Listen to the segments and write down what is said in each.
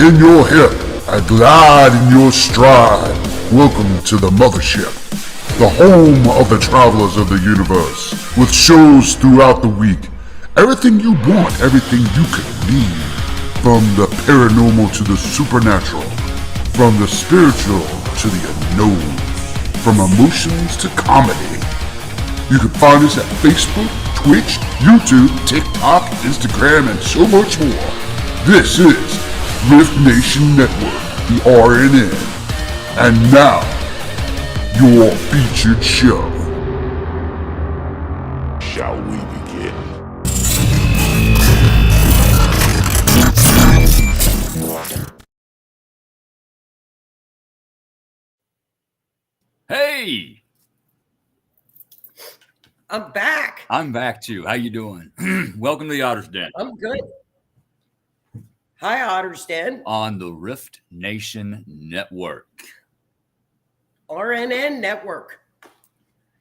in your hip and glide in your stride. Welcome to the mothership, the home of the travelers of the universe, with shows throughout the week. Everything you want, everything you could need. From the paranormal to the supernatural, from the spiritual to the unknown, from emotions to comedy. You can find us at Facebook, Twitch, YouTube, TikTok, Instagram, and so much more. This is R.I.F.T Nation Network, the RNN. And now, your featured show. Shall we begin? Hey! I'm back. I'm back too. How you doing? Welcome to the Otter's Den. I'm good. Hi, Otter's Den. On the R.I.F.T Nation Network. RNN Network.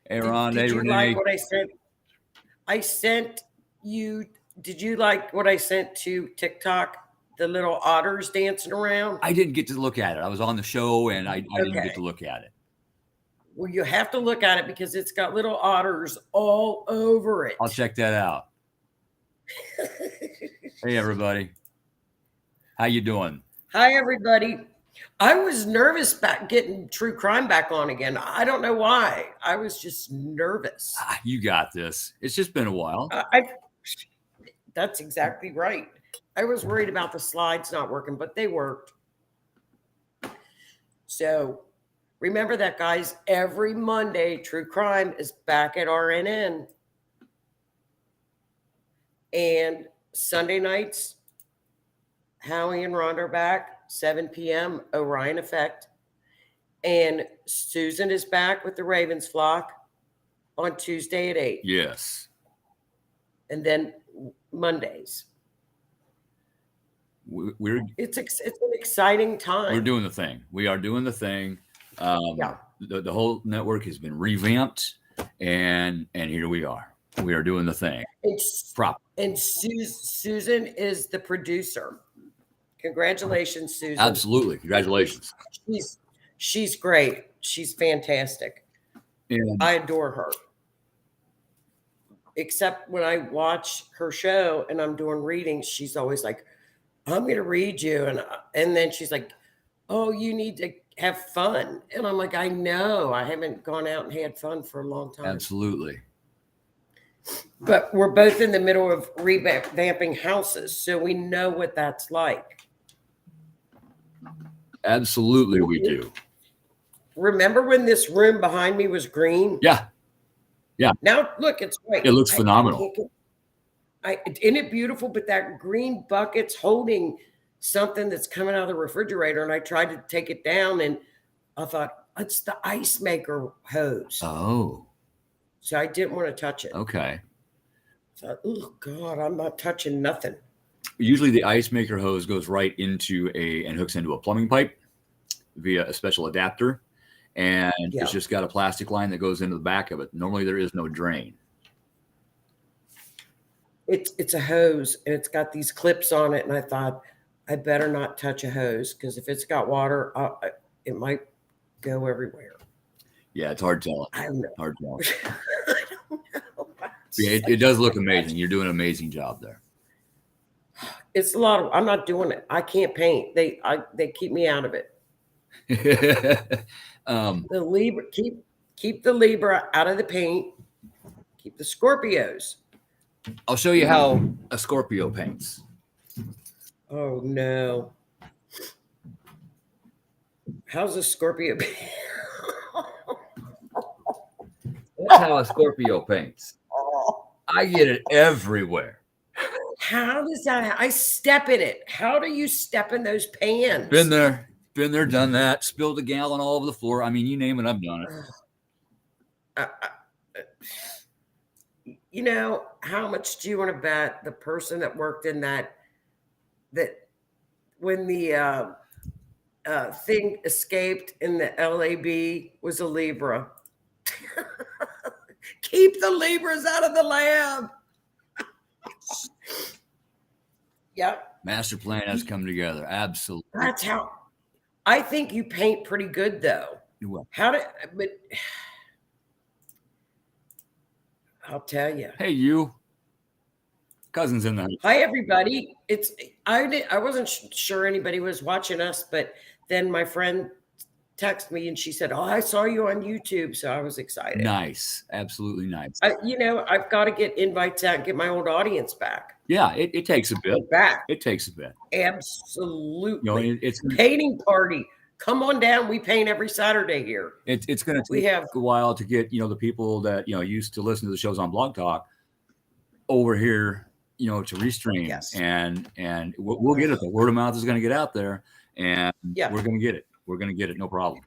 Hey, Ron. Did Hey, you Renee. like what I sent? I sent you. Did you like what I sent to TikTok? The little otters dancing around? I didn't get to look at it. I was on the show and I didn't get to look at it. Well, you have to look at it because it's got little otters all over it. I'll check that out. Hey, everybody. How you doing? Hi, everybody. I was nervous about getting true crime back on again. I don't know why. I was just nervous. You got this. It's just been a while. That's exactly right. I was worried about the slides not working, but they worked. So remember that, guys. Every Monday, True Crime is back at RNN. And Sunday nights, Howie and Rhonda are back, 7 p.m., R.I.F.T. And Susan is back with the Ravens flock on Tuesday at 8. Yes. And then Mondays. It's an exciting time. We're doing the thing. We are doing the thing. Yeah. The whole network has been revamped, and here we are. We are doing the thing. And Susan is the producer. Congratulations, Susan. Absolutely. Congratulations. She's great. She's fantastic. And I adore her. Except when I watch her show and I'm doing readings, she's always like, I'm going to read you. And then she's like, oh, you need to have fun. And I'm like, I know. I haven't gone out and had fun for a long time. Absolutely. But we're both in the middle of revamping houses, so we know what that's like. Absolutely, we do. Remember when this room behind me was green? Yeah. Yeah. Now, look, it's white. It looks phenomenal. Isn't it beautiful? But that green bucket's holding something that's coming out of the refrigerator, and I tried to take it down, and I thought, it's the ice maker hose. Oh. So I didn't want to touch it. Okay. So, oh, God, I'm not touching nothing. Usually the ice maker hose goes right into and hooks into a plumbing pipe via a special adapter. And It's just got a plastic line that goes into the back of it. Normally there is no drain. It's a hose, and it's got these clips on it. And I thought, I better not touch a hose, because if it's got water, it might go everywhere. Yeah, it's hard telling. I don't know. Hard telling. I don't know. Yeah, it does look amazing. You're doing an amazing job there. It's a lot of. I'm not doing it. I can't paint. They keep me out of it. The Libra, keep the Libra out of the paint. Keep the Scorpios. I'll show you how a Scorpio paints. Oh no! How's a Scorpio? That's how a Scorpio paints. I get it everywhere. How does that? I step in it. How do you step in those pans? Been there, done that. Spilled a gallon all over the floor. I mean, you name it, I've done it. You know, how much do you want to bet the person that worked in that when the thing escaped in the LAB was a Libra? Keep the Libras out of the lab. Yep. Master plan has come together. Absolutely. That's how I think you paint pretty good, though. Well, But I'll tell you. hey, you. Cousins in there. Hi, everybody. I wasn't sure anybody was watching us, but then my friend texted me and she said, "Oh, I saw you on YouTube," so I was excited. Nice, absolutely nice. I've got to get invites out and get my old audience back. Yeah, it takes a bit. Back. It takes a bit. Absolutely. It's painting party. Come on down. We paint every Saturday here. It's going to take a while to get the people that used to listen to the shows on Blog Talk over here, to restream. Yes. And we'll get it. The word of mouth is going to get out there, and we're going to get it. We're going to get it. No problem.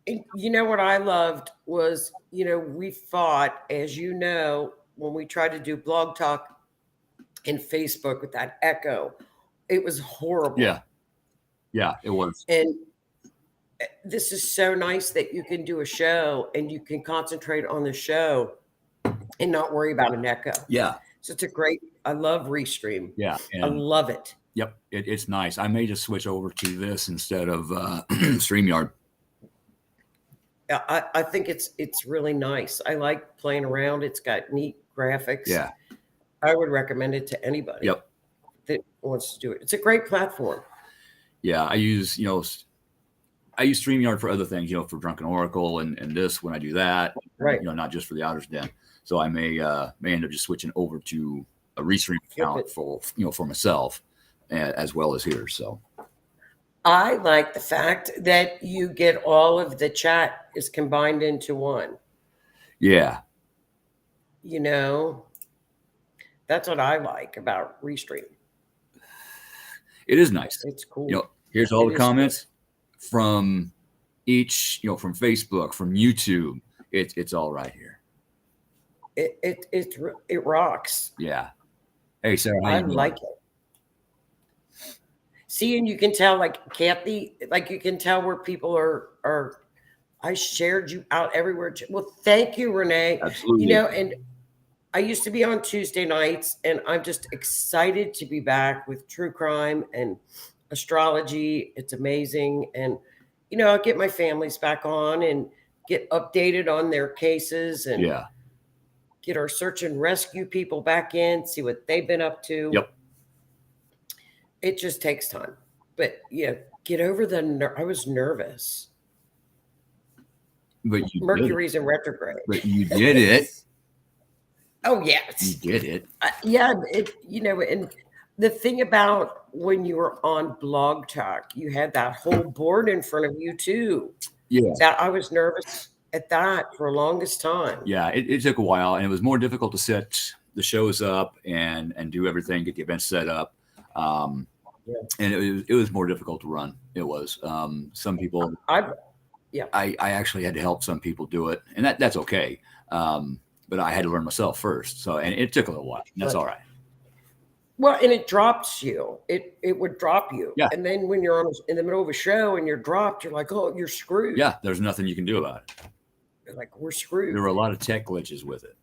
And what I loved was, we fought, as you know, when we tried to do Blog Talk and Facebook with that echo. It was horrible. Yeah, it was. And this is so nice that you can do a show and you can concentrate on the show and not worry about an echo. Yeah. So I love Restream. Yeah. I love it. Yep. It's nice. I may just switch over to this instead of StreamYard. I think it's really nice. I like playing around. It's got neat graphics. Yeah. I would recommend it to anybody. Yep. That wants to do it. It's a great platform. Yeah. I use StreamYard for other things, for Drunken Oracle and this when I do that. Right. Not just for the Otter's Den. So I may end up just switching over to a Restream account for myself as well as here. So I like the fact that you get all of the chat is combined into one. Yeah. That's what I like about Restream. It is nice. It's cool. Here's all the comments from each, from Facebook, from YouTube. It's all right here. It rocks. Yeah. Hey, Sarah, how I you doing? like it. See, and you can tell, like Kathy, you can tell where people are. I shared you out everywhere. Well, thank you, Renee. Absolutely. And I used to be on Tuesday nights, and I'm just excited to be back with true crime and astrology. It's amazing. And, I'll get my families back on and get updated on their cases and get our search and rescue people back in, see what they've been up to. Yep. It just takes time. But, get over I was nervous. But Mercury's in retrograde. But you did it. Oh, yes. You did it. And the thing about when you were on Blog Talk, you had that whole board in front of you too. Yeah. That I was nervous at that for the longest time. Yeah, it took a while, and it was more difficult to set the shows up and do everything, get the events set up. And it was more difficult to run. It was. Some people. I actually had to help some people do it, and that's okay. But I had to learn myself first. So, and it took a little while. And that's all right. Well, and it drops you. It would drop you. Yeah. And then when you're in the middle of a show and you're dropped, you're like, oh, you're screwed. Yeah, there's nothing you can do about it. You're like, we're screwed. There were a lot of tech glitches with it.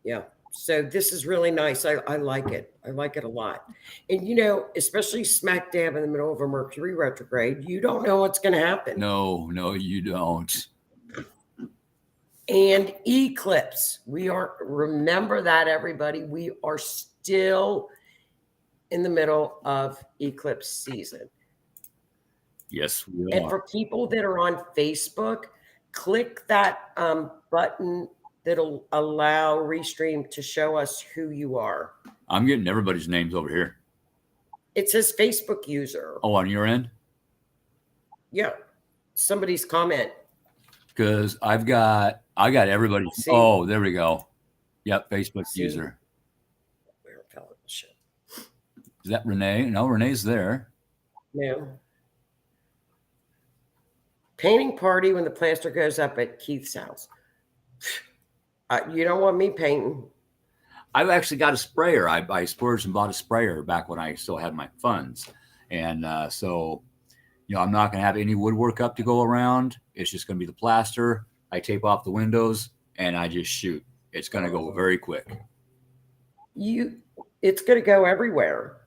Yeah. So this is really nice. I like it. I like it a lot. And, especially smack dab in the middle of a Mercury retrograde, you don't know what's going to happen. No, you don't. And eclipse. Remember that, everybody. We are still in the middle of eclipse season. Yes, we are. And for people that are on Facebook, click that button that'll allow Restream to show us who you are. I'm getting everybody's names over here. It says Facebook user. Oh, on your end? Yeah. Somebody's comment. Because I got everybody. See? Oh, there we go. Yep, Facebook user. Is that Renee? No, Renee's there. No. Painting party when the plaster goes up at Keith's house. You don't want me painting. I've actually got a sprayer. I splurged and bought a sprayer back when I still had my funds. And so, I'm not going to have any woodwork up to go around. It's just going to be the plaster. I tape off the windows and I just shoot. It's going to go very quick. It's going to go everywhere.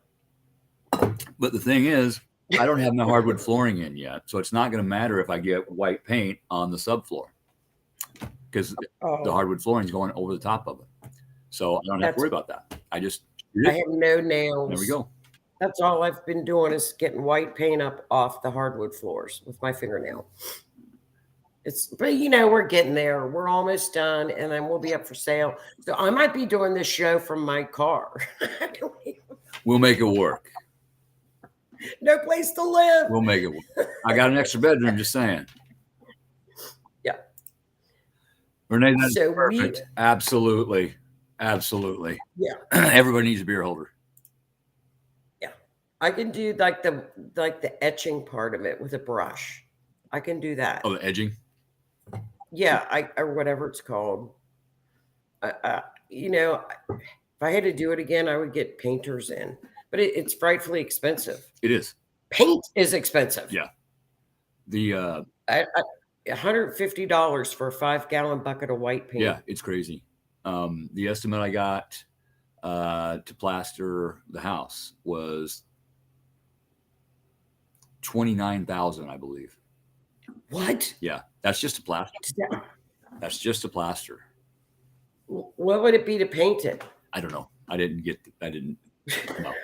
But the thing is, I don't have my hardwood flooring in yet, so it's not going to matter if I get white paint on the subfloor because the hardwood flooring is going over the top of it. So I don't have to worry about that. I have no nails. There we go. That's all I've been doing is getting white paint up off the hardwood floors with my fingernail. But we're getting there. We're almost done, and then we'll be up for sale. So I might be doing this show from my car. We'll make it work. No place to live. We'll make it work. I got an extra bedroom, just saying. Yeah. Renee, that's perfect. Absolutely. Absolutely. Yeah. Everybody needs a beer holder. Yeah. I can do like the etching part of it with a brush. I can do that. Oh, the edging? Yeah, or whatever it's called. If I had to do it again, I would get painters in. But it's frightfully expensive. It is. Paint is expensive. Yeah. The $150 for a 5-gallon bucket of white paint. Yeah, it's crazy. The estimate I got to plaster the house was $29,000, I believe. What? Yeah, that's just a plaster. That's just a plaster. What would it be to paint it? I don't know. I didn't know.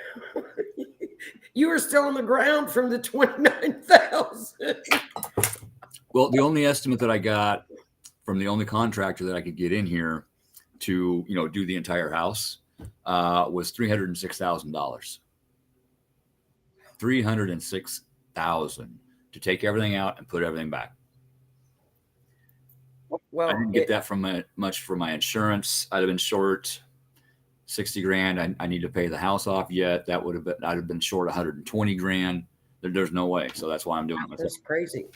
You were still on the ground from the $29,000. Well, the only estimate that I got from the only contractor that I could get in here to, do the entire house was $306,000. $306,000 to take everything out and put everything back. Well, I didn't get that from much for my insurance. I'd have been short $60,000. I need to pay the house off yet. I'd have been short $120,000. There's no way. So that's why I'm doing it myself. That's crazy.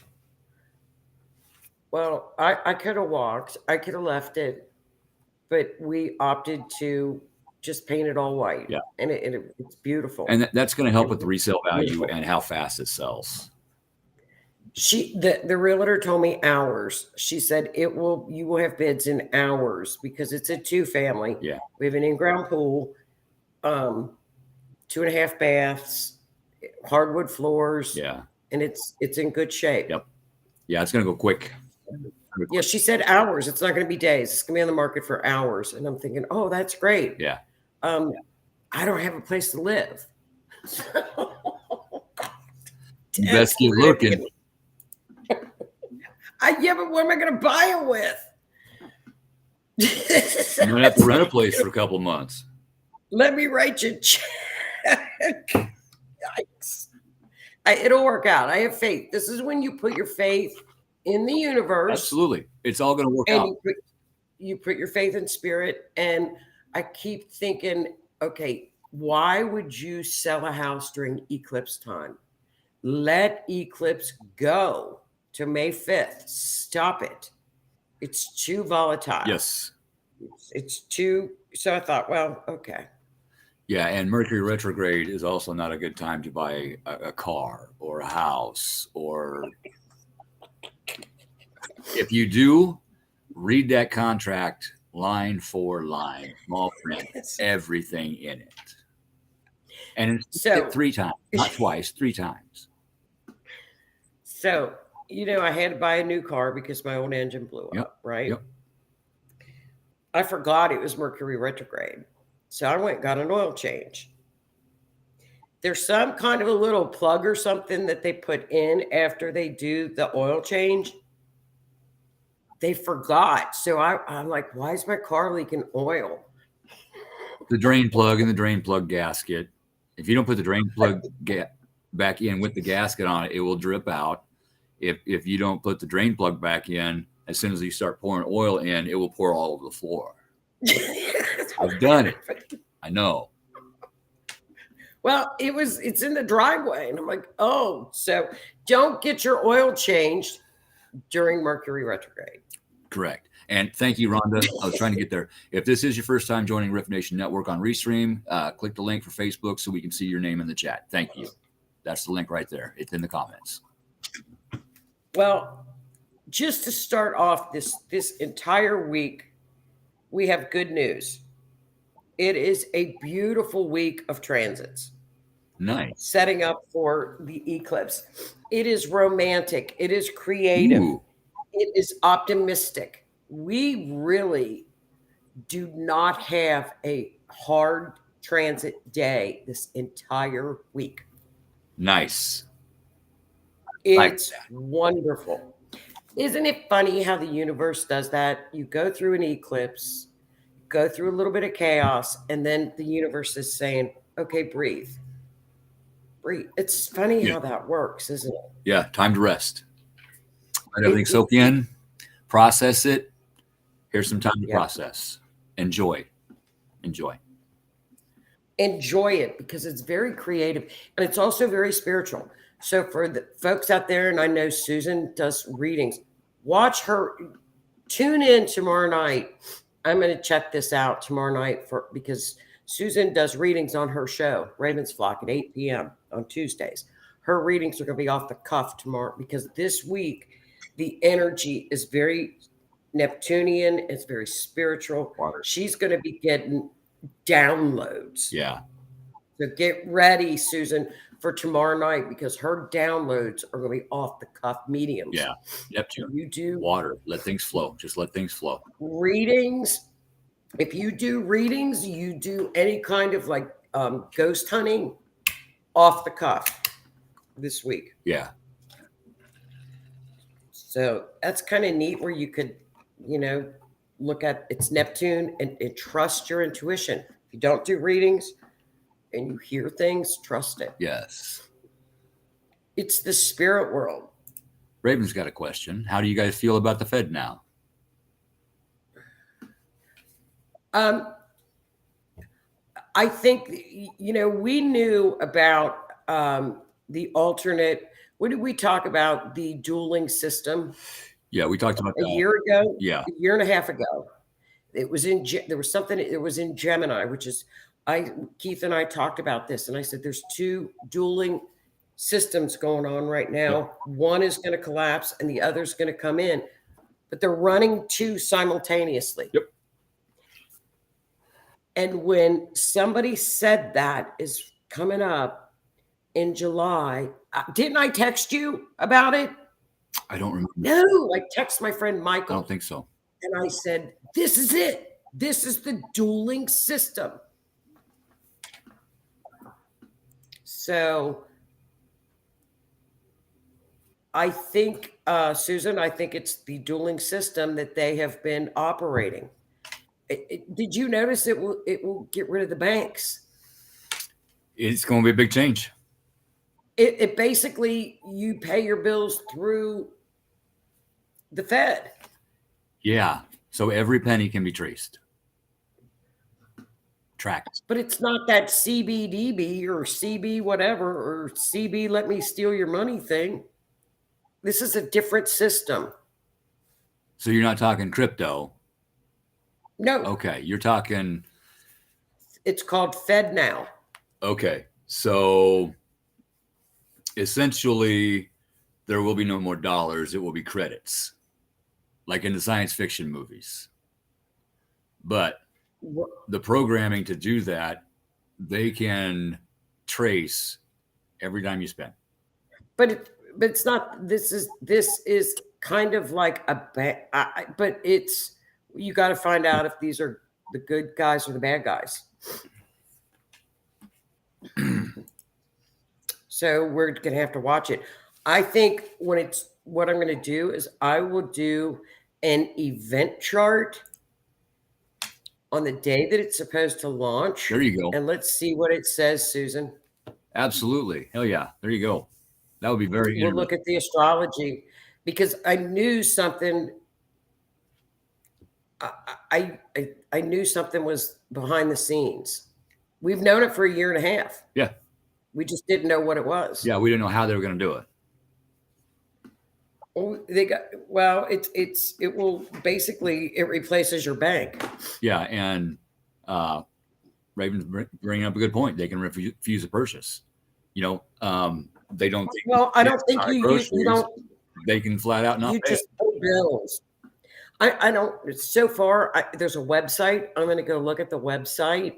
Well, I could have walked. I could have left it, but we opted to just paint it all white. Yeah, and it's beautiful. And that's going to help with the resale value and how fast it sells. The realtor told me hours. She said you will have bids in hours because it's a 2-family. Yeah. We have an in-ground pool, 2.5 baths, hardwood floors. Yeah. And it's in good shape. Yep. Yeah, it's going to go quick. Yeah, she said hours. It's not going to be days. It's going to be on the market for hours. And I'm thinking, oh, that's great. Yeah. I don't have a place to live. Best keep looking. Yeah, but what am I going to buy it with? You're going to have to rent a place for a couple of months. Let me write you a check. Yikes. It'll work out. I have faith. This is when you put your faith in the universe. Absolutely. It's all going to work out. You put your faith in spirit. And I keep thinking, okay, why would you sell a house during eclipse time? Let eclipse go to May 5th. Stop it. It's too volatile. Yes. It's too. So I thought, well, okay. Yeah. And Mercury retrograde is also not a good time to buy a car or a house, or if you do, read that contract line for line, small print, everything in it. And it's 3 times, not twice, 3 times. So, I had to buy a new car because my old engine blew up, right? Yep. I forgot it was Mercury retrograde. So I went and got an oil change. There's some kind of a little plug or something that they put in after they do the oil change. They forgot. So I'm like, why is my car leaking oil? The drain plug and the drain plug gasket. If you don't put the drain plug back in with the gasket on it, it will drip out. If you don't put the drain plug back in, as soon as you start pouring oil in, it will pour all over the floor. I've done it. I know. Well, it's in the driveway. And I'm like, oh, so don't get your oil changed during Mercury retrograde. Correct. And thank you, Rhonda. I was trying to get there. If this is your first time joining Riff Nation Network on Restream, click the link for Facebook so we can see your name in the chat. Thank you. That's the link right there. It's in the comments. Well, just to start off this entire week, we have good news. It is a beautiful week of transits. Nice. Setting up for the eclipse. It is romantic. It is creative. Ooh. It is optimistic. We really do not have a hard transit day this entire week. Nice. It's wonderful. Isn't it funny how the universe does that? You go through an eclipse, go through a little bit of chaos, and then the universe is saying, okay, breathe. Breathe. It's funny how that works, isn't it? Yeah, time to rest. Let everything soak in, process it. Here's some time to process. Enjoy. Enjoy it, because it's very creative and it's also very spiritual. So for the folks out there, and I know Susan does readings, watch her, tune in tomorrow night. I'm going to check this out tomorrow night because Susan does readings on her show, Raven's Flock, at 8 p.m. on Tuesdays. Her readings are going to be off the cuff tomorrow because this week the energy is very Neptunian. It's very spiritual. She's going to be getting downloads. Yeah. So get ready, Susan, for tomorrow night, because her downloads are going to be off the cuff mediums. Yeah. Neptune. You do water. Let things flow. Just let things flow. Readings. If you do readings, you do any kind of like ghost hunting, off the cuff this week. Yeah. So that's kind of neat, where you could, look at it's Neptune and trust your intuition. If you don't do readings and you hear things, trust it. Yes. It's the spirit world. Raven's got a question. How do you guys feel about the Fed now? I think, we knew about the alternate. What did we talk about? The dueling system. Yeah, we talked about that a year ago. Yeah, a year and a half ago. It was there was something. It was in Gemini, which is Keith and I talked about this, and I said there's two dueling systems going on right now. Yep. One is going to collapse, and the other is going to come in, but they're running two simultaneously. Yep. And when somebody said that is coming up in July, didn't I text you about it? I don't remember. No, I text my friend Michael. I don't think so. And I said, this is it. This is the dueling system. So I think, Susan, I think it's the dueling system that they have been operating. Did you notice it will get rid of the banks? It's going to be a big change. It basically, you pay your bills through the Fed. Yeah. So every penny can be tracked. But it's not that CBDB or CB whatever or CB let me steal your money thing. This is a different system. So you're not talking crypto? No. Okay. You're talking. It's called Fed now. Okay. So essentially, there will be no more dollars. It will be credits, like in the science fiction movies. But the programming to do that, they can trace every dime you spend. But it's not. This is kind of like a but it's, you got to find out if these are the good guys or the bad guys. So we're going to have to watch it. I think what I'm going to do is I will do an event chart on the day that it's supposed to launch. There you go. And let's see what it says, Susan. Absolutely. Hell yeah. There you go. That would be very We'll look at the astrology, because I knew something. I knew something was behind the scenes. We've known it for a year and a half. Yeah. We just didn't know what it was. Yeah, we didn't know how they were going to do it. It will basically, it replaces your bank. Yeah, and Raven's bringing up a good point. They can refuse a purchase. They don't. Well, I don't think you don't. They can flat out not you pay just pay bills. I don't. So far, there's a website. I'm going to go look at the website.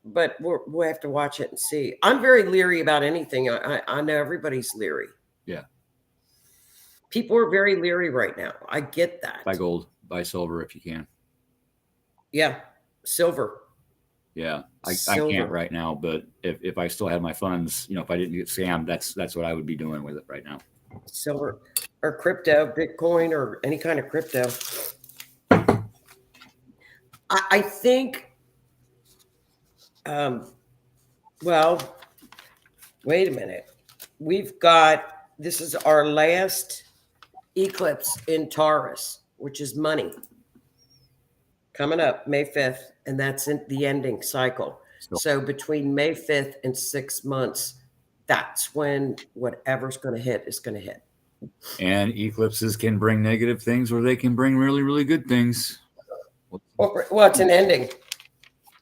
but we'll have to watch it and see. I'm very leery about anything. I know everybody's leery. Yeah. People are very leery right now. I get that. Buy gold, buy silver if you can. Yeah. Silver. Yeah. I can't right now, but if I still had my funds, if I didn't get scammed, that's what I would be doing with it right now. Silver or crypto, Bitcoin or any kind of crypto. I think, well, wait a minute. This is our last eclipse in Taurus, which is money, coming up May 5th, and that's in the ending cycle. So between May 5th and 6 months, that's when whatever's going to hit is going to hit. And eclipses can bring negative things, or they can bring really, really good things. Well, it's an ending.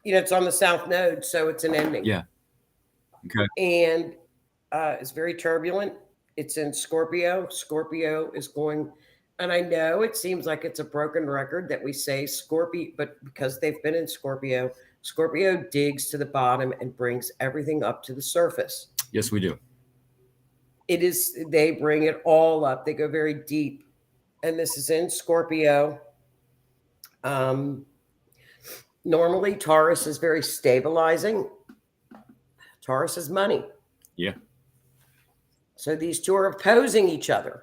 It's on the south node, so it's an ending. Yeah. Okay. And it's very turbulent. It's in Scorpio. Scorpio is going, and I know it seems like it's a broken record that we say Scorpio, but because they've been in Scorpio, Scorpio digs to the bottom and brings everything up to the surface. Yes, we do. They bring it all up. They go very deep. And this is in Scorpio. Normally, Taurus is very stabilizing. Taurus is money. Yeah. So these two are opposing each other.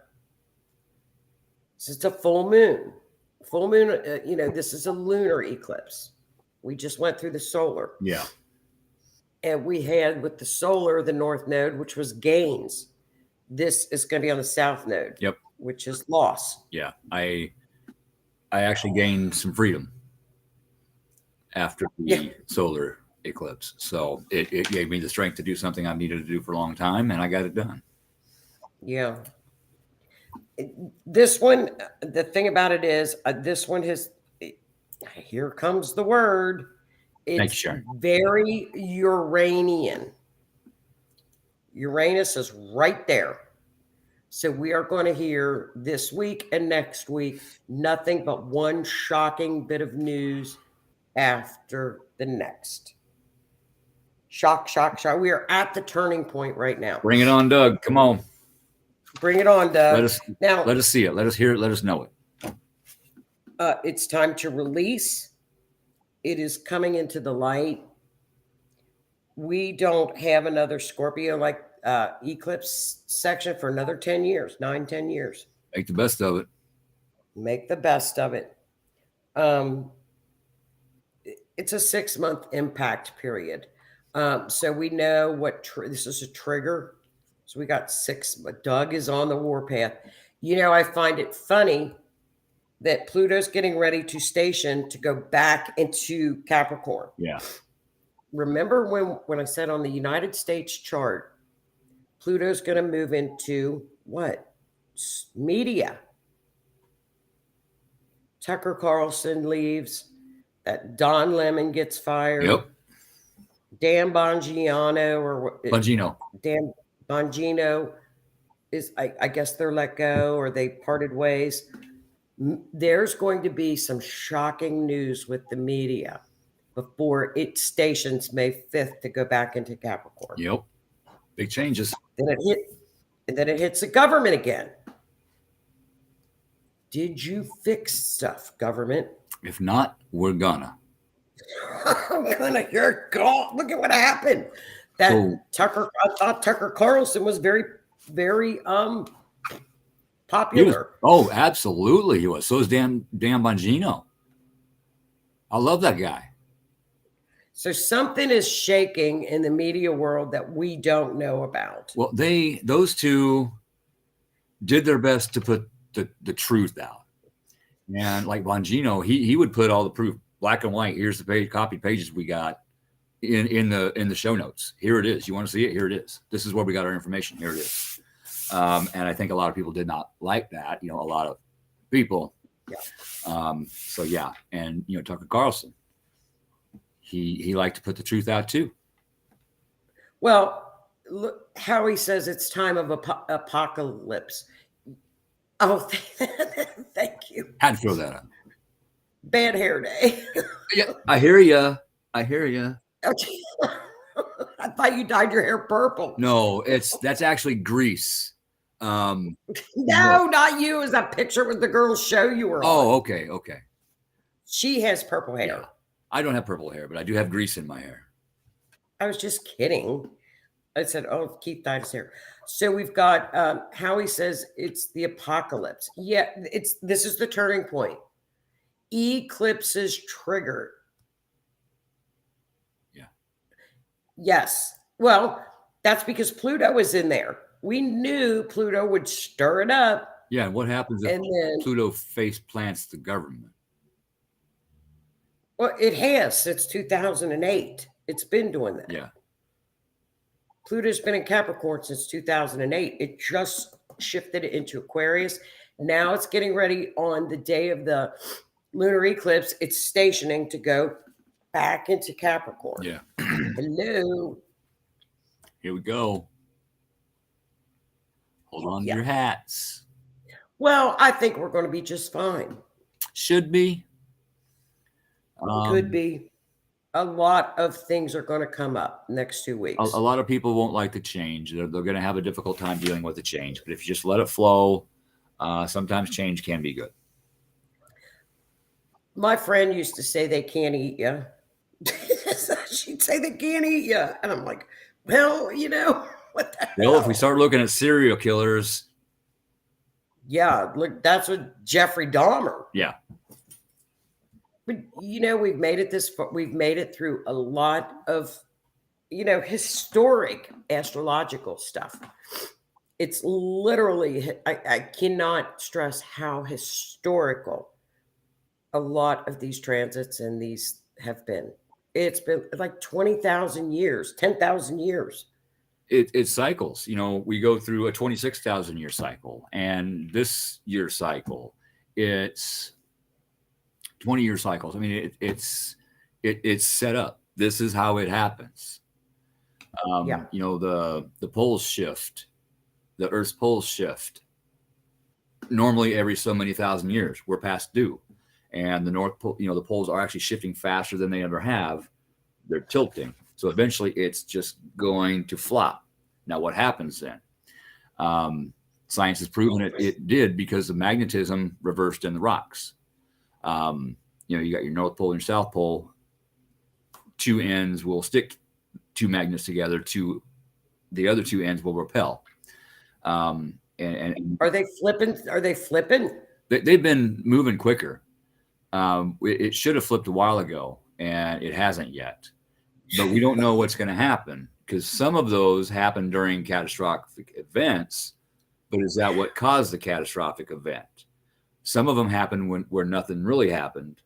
This is a full moon. Full moon, this is a lunar eclipse. We just went through the solar. Yeah. And we had with the solar, the north node, which was gains. This is going to be on the south node. Yep. Which is loss. Yeah. I actually gained some freedom after the solar eclipse. So it gave me the strength to do something I needed to do for a long time, and I got it done. Yeah. This one, the thing about it is, this one here comes the word. It's very Uranian. Uranus is right there. So we are going to hear this week and next week nothing but one shocking bit of news after the next. Shock, shock, shock. We are at the turning point right now. Bring it on, Doug. Come on. Bring it on, Doug. Let us see it. Let us hear it. Let us know it. It's time to release. It is coming into the light. We don't have another Scorpio eclipse section for another 10 years, 9-10 years. Make the best of it. Make the best of it. It's a 6-month impact period. So we know what this is a trigger. So we got 6, but Doug is on the warpath. I find it funny that Pluto's getting ready to station to go back into Capricorn. Yeah. Remember when I said on the United States chart, Pluto's going to move into what? Media. Tucker Carlson leaves. That Don Lemon gets fired. Yep. Dan Bongino Dan Bongino is, I guess they're let go or they parted ways. There's going to be some shocking news with the media before it stations May 5th to go back into Capricorn. Yep. Big changes. Then it hits the government again. Did you fix stuff, government? If not, we're gonna. I'm gonna hear God. Look at what happened. I thought Tucker Carlson was very, very popular. Absolutely he was. So is Dan Bongino. I love that guy. So something is shaking in the media world that we don't know about. Well, those two did their best to put the truth out. And like Bongino, he would put all the proof, black and white. Here's the copy pages we got in the show notes. Here it is. You want to see it? Here it is. This is where we got our information. Here it is. And I think a lot of people did not like that. A lot of people. Yeah. So yeah, and Tucker Carlson, he liked to put the truth out too. Well, look how he says it's time of apocalypse. Oh, thank you. Had to throw that out. Bad hair day. Yeah, I hear you. Okay. I thought you dyed your hair purple. No, that's actually grease. No, not you. Is that picture with the girl's show you were on? Oh, okay. She has purple hair. Yeah. I don't have purple hair, but I do have grease in my hair. I was just kidding. I said, oh, Keith dyed his hair. So we've got Howie says it's the apocalypse. Yeah, this is the turning point. Eclipses triggered. Yeah. Yes. Well, that's because Pluto is in there. We knew Pluto would stir it up. Yeah. And what happens if Pluto face plants the government? Well, it has since 2008. It's been doing that. Yeah. Pluto's been in Capricorn since 2008. It just shifted it into Aquarius. Now it's getting ready on the day of the lunar eclipse. It's stationing to go back into Capricorn. Yeah. Hello. Here we go. Hold on to your hats. Well, I think we're going to be just fine. Should be. Could be. A lot of things are going to come up next 2 weeks. A lot of people won't like the change. They're going to have a difficult time dealing with the change. But if you just let it flow, sometimes change can be good. My friend used to say they can't eat you. She'd say they can't eat you. And I'm like, well, what the hell? Well, if we start looking at serial killers. Yeah, look, that's what Jeffrey Dahmer. Yeah. But we've made it this far. We've made it through a lot of, historic astrological stuff. It's literally, I cannot stress how historical a lot of these transits and these have been. It's been like 20,000 years, 10,000 years. It cycles. We go through a 26,000 year cycle, and this year cycle, it's 20-year cycles. I mean, it's set up. This is how it happens. The poles shift, the Earth's poles shift. Normally, every so many thousand years, we're past due, and the North Pole, the poles are actually shifting faster than they ever have. They're tilting, so eventually, it's just going to flop. Now, what happens then? Science has proven it did because the magnetism reversed in the rocks. You got your North Pole and your South Pole. Two ends will stick two magnets together. The other two ends will repel. And are they flipping? They've been moving quicker. It should have flipped a while ago, and it hasn't yet. But we don't know what's going to happen because some of those happen during catastrophic events. But is that what caused the catastrophic event? Some of them happen where nothing really happened.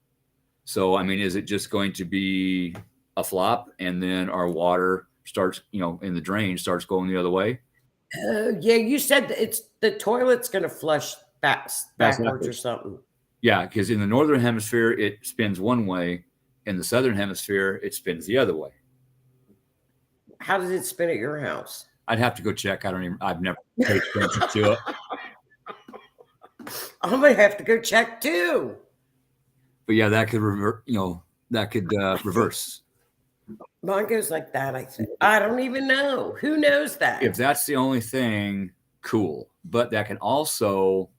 So, I mean, is it just going to be a flop and then our water starts, in the drain starts going the other way? Yeah, you said it's the toilet's going to flush backwards or something. Yeah, because in the northern hemisphere, it spins one way. In the southern hemisphere, it spins the other way. How does it spin at your house? I'd have to go check. I've never paid attention to it. I'm going to have to go check too. But yeah, that could reverse. Mine goes like that, I think. I don't even know. Who knows that? If that's the only thing, cool. But that can also,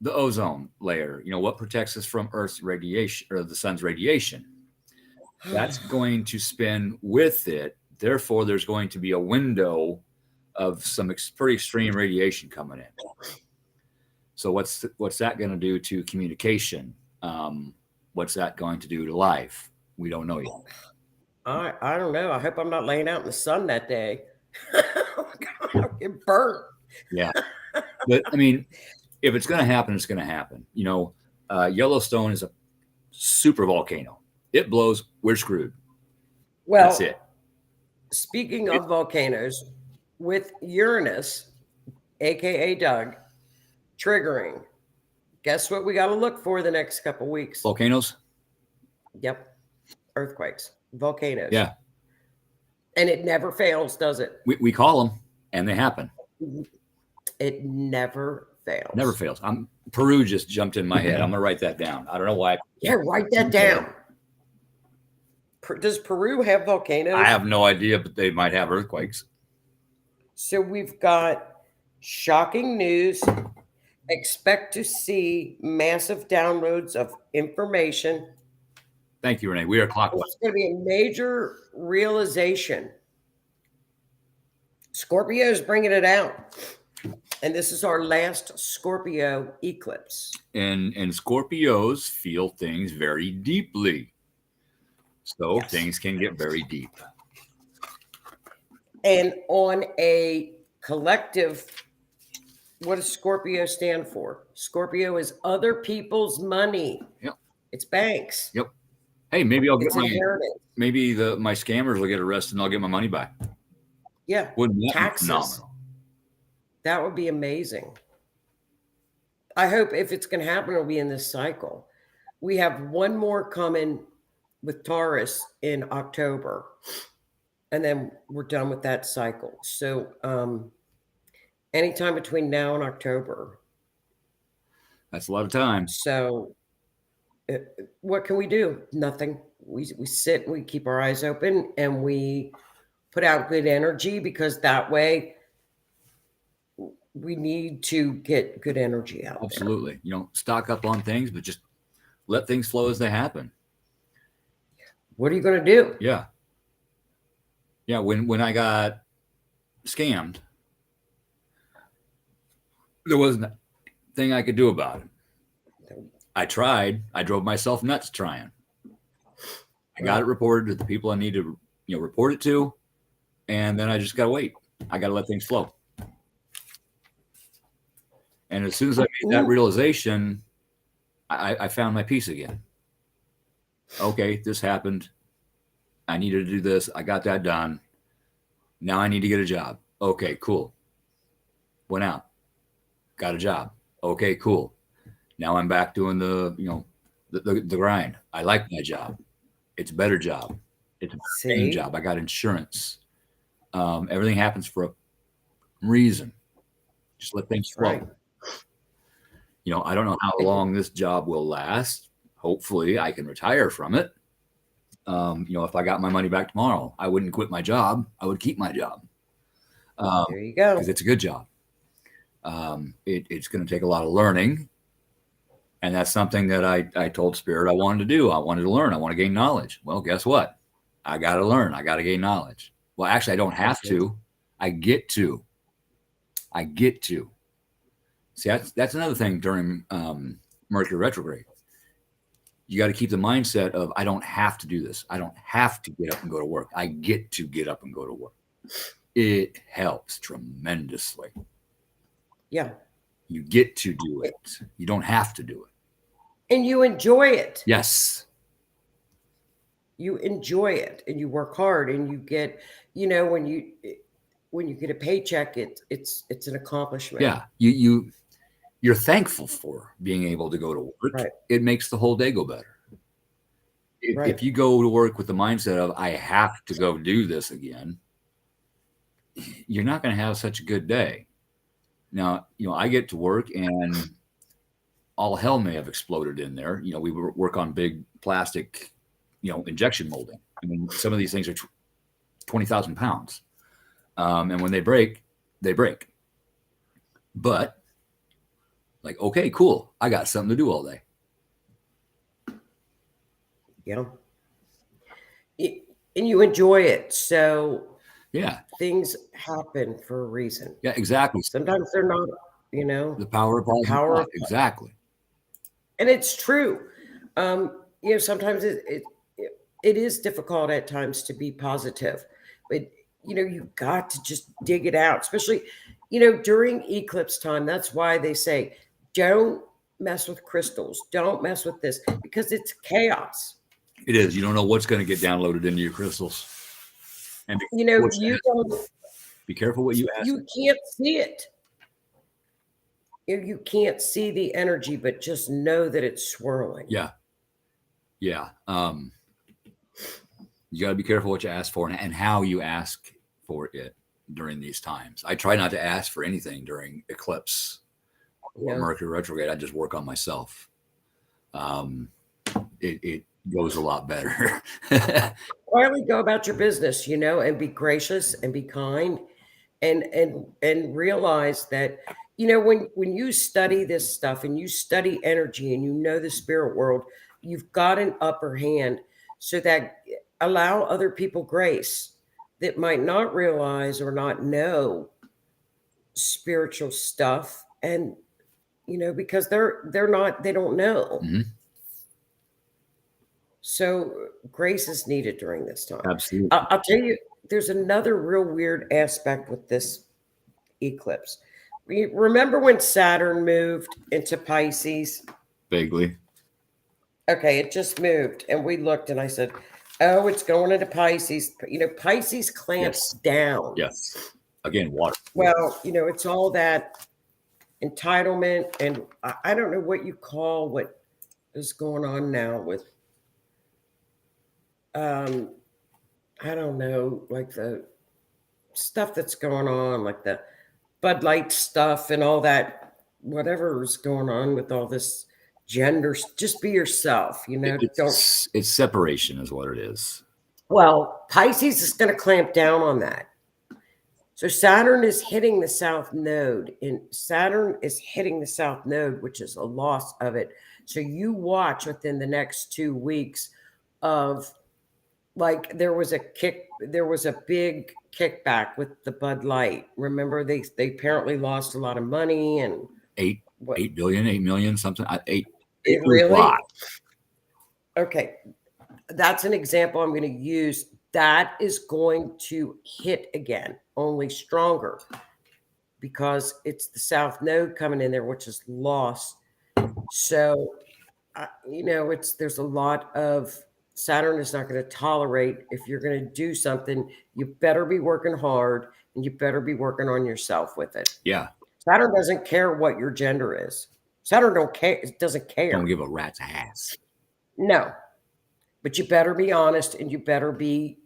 the ozone layer, what protects us from Earth's radiation or the sun's radiation, that's going to spin with it. Therefore, there's going to be a window of some pretty extreme radiation coming in. So what's that going to do to communication? What's that going to do to life? We don't know yet. I don't know. I hope I'm not laying out in the sun that day. Oh God, I'll get burnt. Yeah. But I mean, if it's going to happen, it's going to happen. Yellowstone is a super volcano. It blows, we're screwed. Well, that's it. Speaking of volcanoes, with Uranus, aka Doug, triggering, guess what we got to look for the next couple weeks? Volcanoes? Yep. Earthquakes, volcanoes. Yeah. And it never fails, does it? We call them, and they happen. It never fails. Never fails. Peru just jumped in my head. I'm going to write that down. I don't know why. Yeah, write that down. Does Peru have volcanoes? I have no idea, but they might have earthquakes. So we've got shocking news. Expect to see massive downloads of information. Thank you, Renee. We are clockwise. It's going to be a major realization. Scorpio is bringing it out. And this is our last Scorpio eclipse. And Scorpios feel things very deeply. So Yes. things can get very deep. And on a collective, what does Scorpio stand for? Scorpio is other people's money. Yep. It's banks. Yep. Hey, maybe I'll get It's inheritance. maybe my scammers will get arrested and I'll get my money back. Yeah. Wouldn't that Taxes. be phenomenal? That would be amazing. I hope if it's going to happen, it'll be in this cycle. We have one more coming with Taurus in October, and then we're done with that cycle. So anytime between now and October. That's a lot of time. So what can we do? Nothing. We sit, we keep our eyes open, and we put out good energy, because that way we need to get good energy out. Absolutely. There. Stock up on things, but just let things flow as they happen. What are you going to do? Yeah. Yeah. When I got scammed, there wasn't a thing I could do about it. I tried. I drove myself nuts trying. I got it reported to the people I need to, report it to. And then I just got to wait. I got to let things flow. And as soon as I made that realization, I found my peace again. Okay, this happened. I needed to do this. I got that done. Now I need to get a job. Okay, cool. Went out. Got a job. Okay, cool. Now I'm back doing the grind. I like my job. It's a better job. It's a paying job. I got insurance. Everything happens for a reason. Just let things flow. Right. I don't know how long this job will last. Hopefully I can retire from it. If I got my money back tomorrow, I wouldn't quit my job. I would keep my job. There you go. Because it's a good job. It's going to take a lot of learning. And that's something that I told Spirit I wanted to do. I wanted to learn. I want to gain knowledge. Well, guess what? I got to learn. I got to gain knowledge. Well, actually, I don't have to. I get to. See, that's another thing during Mercury retrograde. You got to keep the mindset of, I don't have to do this. I don't have to get up and go to work. I get to get up and go to work. It helps tremendously. Yeah. You get to do it. You don't have to do it. And you enjoy it. Yes. You enjoy it, and you work hard, and you get, when you get a paycheck, it's an accomplishment. Yeah. You're thankful for being able to go to work. Right. It makes the whole day go better. If you go to work with the mindset of, I have to go do this again, you're not going to have such a good day. Now, I get to work and all hell may have exploded in there. We work on big plastic, injection molding. I mean, some of these things are 20,000 pounds. And when they break, they break. But okay, cool. I got something to do all day. Yeah. And you enjoy it. So yeah, things happen for a reason. Yeah, exactly. Sometimes they're not, the power of positive. Exactly. And it's true. Sometimes it is difficult at times to be positive, but you got to just dig it out, especially, during eclipse time. That's why they say, don't mess with crystals. Don't mess with this, because it's chaos. It is. You don't know what's going to get downloaded into your crystals. And be careful what you ask. You can't see it. You can't see the energy, but just know that it's swirling. Yeah. Yeah. You got to be careful what you ask for and how you ask for it during these times. I try not to ask for anything during eclipse or Mercury retrograde. I just work on myself. goes a lot better. Quietly go about your business, and be gracious and be kind, and realize that, when you study this stuff and you study energy and the spirit world, you've got an upper hand, so that allow other people grace that might not realize or not know spiritual stuff, and because they don't know. Mhm. So grace is needed during this time. Absolutely. I'll tell you, there's another real weird aspect with this eclipse. Remember when Saturn moved into Pisces? Vaguely. Okay, it just moved, and we looked, and I said, "Oh, it's going into Pisces." Pisces clamps down. Yes. Again, water. Well, it's all that entitlement, and I don't know what you call what is going on now with, I don't know, like the stuff that's going on, like the Bud Light stuff and all that, whatever is going on with all this gender. Just be yourself, don't. It's separation is what it is. Well, Pisces is going to clamp down on that. So Saturn is hitting the south node, and Saturn is hitting the south node, which is a loss of it. So you watch within the next 2 weeks of, like, there was a big kickback with the Bud Light. Remember, they apparently lost a lot of money, and 8 billion, 8 million, something. It really? was a lot. Okay, that's an example I'm going to use. That is going to hit again, only stronger, because it's the south node coming in there, which is lost. So, there's a lot of, Saturn is not going to tolerate. If you're going to do something, you better be working hard, and you better be working on yourself with it. Yeah. Saturn doesn't care what your gender is. Saturn doesn't care. Don't give a rat's ass. No. But you better be honest, and you better be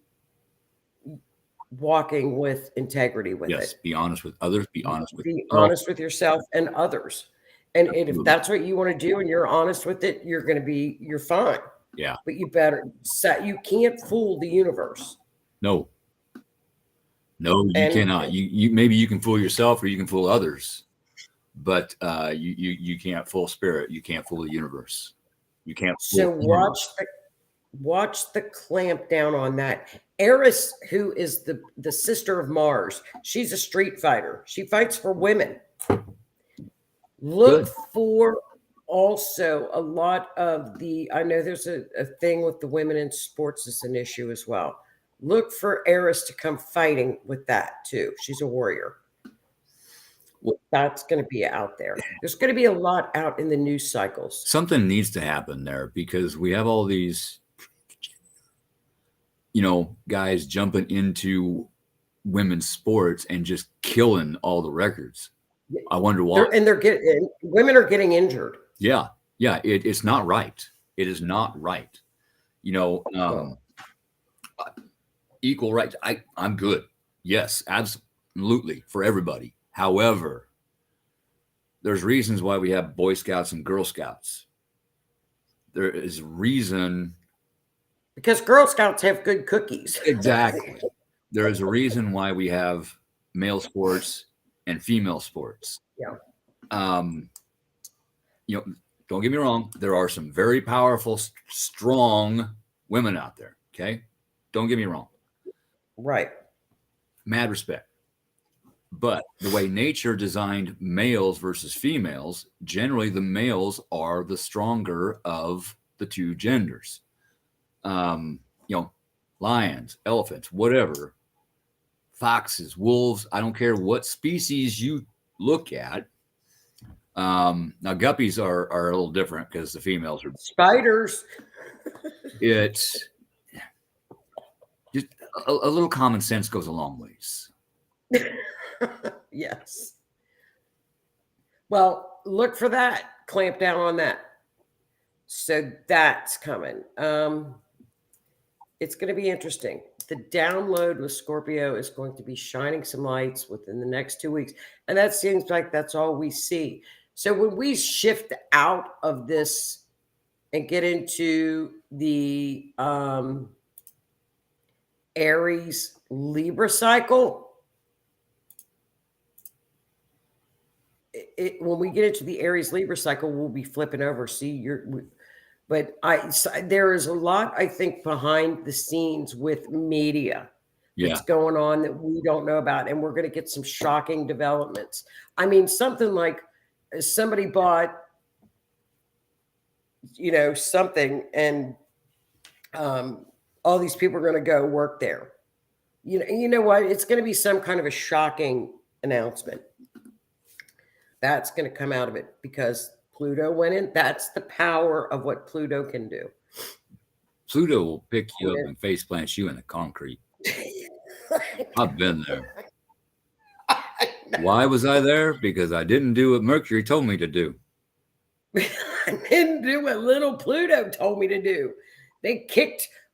walking with integrity with it. Yes, be honest with others. Be honest with honest with yourself and others. And if that's what you want to do and you're honest with it, you're fine. Yeah. But you can't fool the universe. No, you cannot. You maybe you can fool yourself or you can fool others, but you can't fool spirit. You can't fool the universe. You can't. So watch the clamp down on that. Eris, who is the sister of Mars, she's a street fighter. She fights for women. Look for also a lot of I know there's a thing with the women in sports is an issue as well. Look for Eris to come fighting with that too. She's a warrior. That's going to be out there. There's going to be a lot out in the news cycles. Something needs to happen there, because we have all these, guys jumping into women's sports and just killing all the records. I wonder why. Women are getting injured. Yeah. It's not right. It is not right. Equal rights. I'm good. Yes, absolutely, for everybody. However, there's reasons why we have Boy Scouts and Girl Scouts. There is reason. Because Girl Scouts have good cookies. Exactly. There is a reason why we have male sports and female sports. Yeah. Don't get me wrong. There are some very powerful, strong women out there. Okay. Don't get me wrong. Right. Mad respect. But the way nature designed males versus females, generally the males are the stronger of the two genders. Lions, elephants, whatever, foxes, wolves, I don't care what species you look at. Now guppies are a little different because the females are spiders. It's just a little common sense goes a long ways. Yes. Well, look for that. Clamp down on that. So that's coming. It's going to be interesting. The download with Scorpio is going to be shining some lights within the next 2 weeks. And that seems like that's all we see. So when we shift out of this and get into the Aries Libra cycle, when we get into the Aries Libra cycle, we'll be flipping over. See, there is a lot, I think, behind the scenes with media that's going on that we don't know about, and we're going to get some shocking developments. I mean, something like somebody bought, something, and all these people are going to go work there. You know what? It's going to be some kind of a shocking announcement that's going to come out of it because Pluto went in. That's the power of what Pluto can do. Pluto will pick you up and face plant you in the concrete. I've been there. Why was I there? Because I didn't do what Mercury told me to do. I didn't do what little Pluto told me to do.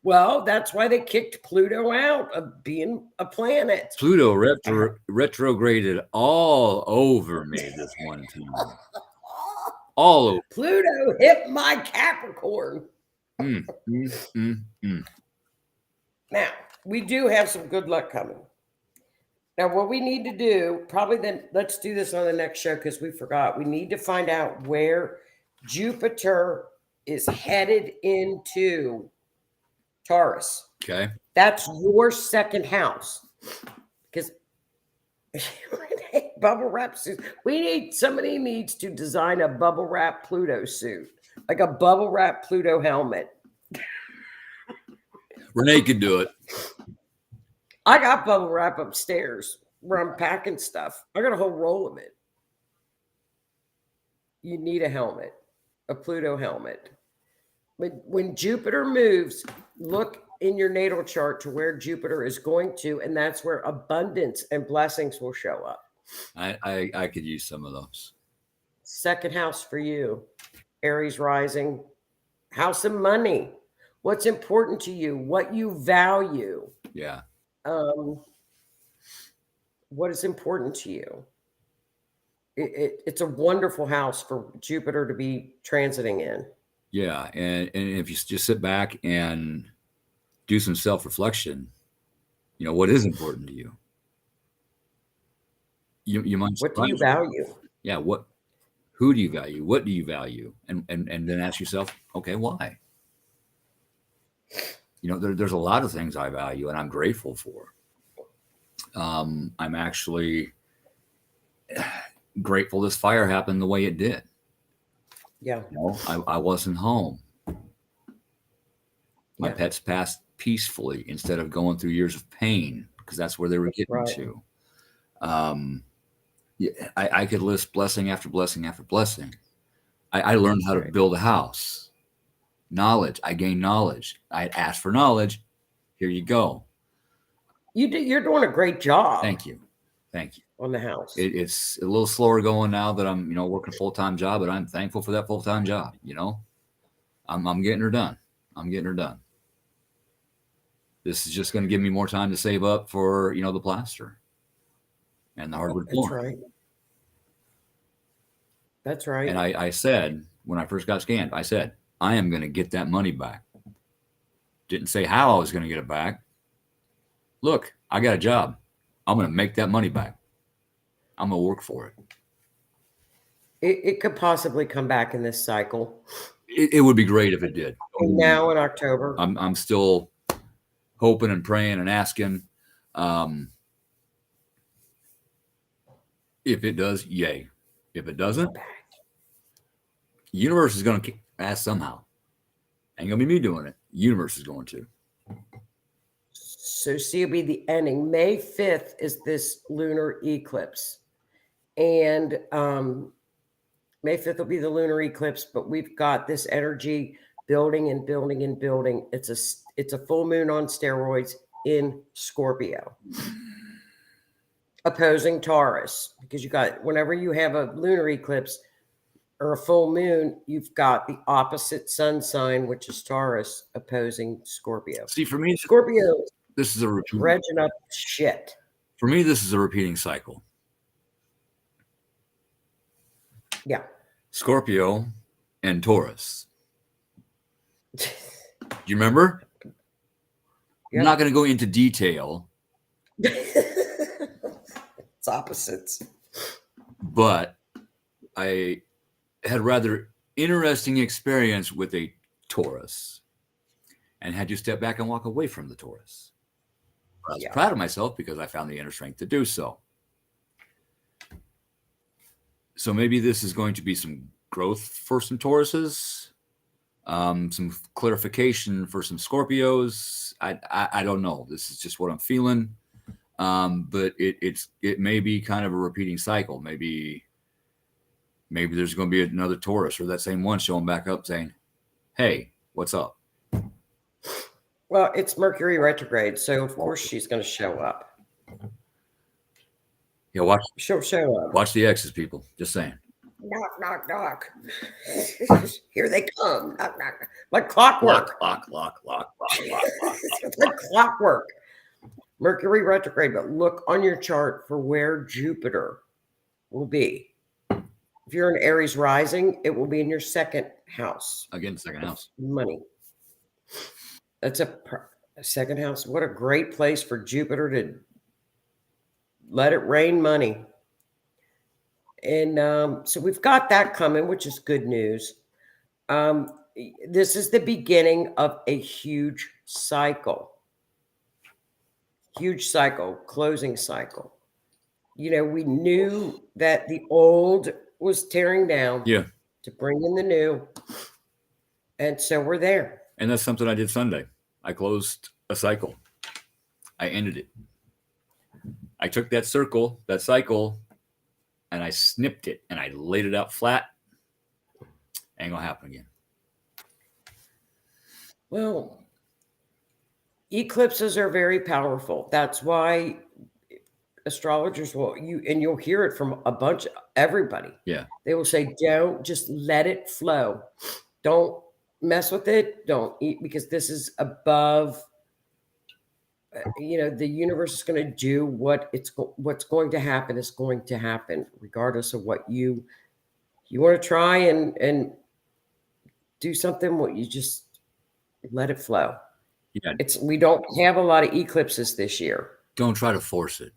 That's why they kicked Pluto out of being a planet. Pluto retrograded all over me this one time. All over. Pluto hit my Capricorn. Now, we do have some good luck coming. Now, what we need to do, probably then, let's do this on the next show because we forgot. We need to find out where Jupiter is headed into Taurus. Okay. That's your second house. Because bubble wrap suit. Somebody needs to design a bubble wrap Pluto suit. Like a bubble wrap Pluto helmet. Renee could do it. I got bubble wrap upstairs where I'm packing stuff. I got a whole roll of it. You need a helmet, a Pluto helmet. But when Jupiter moves, look in your natal chart to where Jupiter is going to, and that's where abundance and blessings will show up. I could use some of those. Second house for you, Aries rising, house of money. What's important to you? What you value? Yeah. What is important to you? It's a wonderful house for Jupiter to be transiting in. Yeah, and if you just sit back and do some self-reflection, what is important to you? You might. What do you value? Yeah. Who do you value? What do you value? And then ask yourself, okay, why? There's a lot of things I value and I'm grateful for. I'm actually grateful this fire happened the way it did. Yeah. I wasn't home. My pets passed peacefully instead of going through years of pain because that's where they were getting to. I could list blessing after blessing after blessing. I learned how to build a house. Knowledge. I gained knowledge. I asked for knowledge. Here you go. You're doing a great job. Thank you. On the house. It's a little slower going now that I'm, working a full-time job, but I'm thankful for that full-time job. I'm getting her done. This is just going to give me more time to save up for, the plaster and the hardwood flooring. That's right. And I said, when I first got scanned, I said, I am going to get that money back. Didn't say how I was going to get it back. Look, I got a job. I'm going to make that money back. I'm going to work for it. It could possibly come back in this cycle. It would be great if it did. Now in October. I'm still hoping and praying and asking. If it does, yay. If it doesn't, the universe is going to ask somehow. Ain't going to be me doing it. The universe is going to. So see, it'll be the ending. May 5th is this lunar eclipse. And May 5th will be the lunar eclipse, but we've got this energy building and building and building. It's a full moon on steroids in Scorpio. Opposing Taurus, because whenever you have a lunar eclipse or a full moon, you've got the opposite sun sign, which is Taurus, opposing Scorpio. See, for me, Scorpio, this is a repeating. dredging up shit. For me, this is a repeating cycle. Yeah. Scorpio and Taurus. you remember? Yeah. I'm not going to go into detail. It's opposites. But I had rather interesting experience with a Taurus and had to step back and walk away from the Taurus. I was proud of myself because I found the inner strength to do so. So maybe this is going to be some growth for some Tauruses, some clarification for some Scorpios. I don't know. This is just what I'm feeling. But it may be kind of a repeating cycle. Maybe there's going to be another Taurus or that same one showing back up saying, "Hey, what's up?" Well, it's Mercury retrograde, so of course she's going to show up. Yeah, she'll show up. Watch the X's, people. Just saying. Knock, knock, knock. Here they come. Knock, knock, knock. Like clockwork. Lock. Like clockwork. Mercury retrograde, but look on your chart for where Jupiter will be. If you're in Aries rising, it will be in your second house. Again, second house. Money. That's a second house. What a great place for Jupiter to let it rain money. And so we've got that coming, which is good news. This is the beginning of a huge cycle. Huge cycle, closing cycle. You know, we knew that the old was tearing down to bring in the new. And so we're there. And that's something I did Sunday. I closed a cycle. I ended it. I took that cycle, and I snipped it and I laid it out flat. Ain't gonna happen again. Well, eclipses are very powerful. That's why astrologers you'll hear it from everybody. Yeah. They will say, don't just let it flow. Don't mess with it. Don't eat, because this is above, the universe is going to do what's going to happen is going to happen, regardless of what you want to try and do something. What you just let it flow. Yeah. We don't have a lot of eclipses this year. Don't try to force it.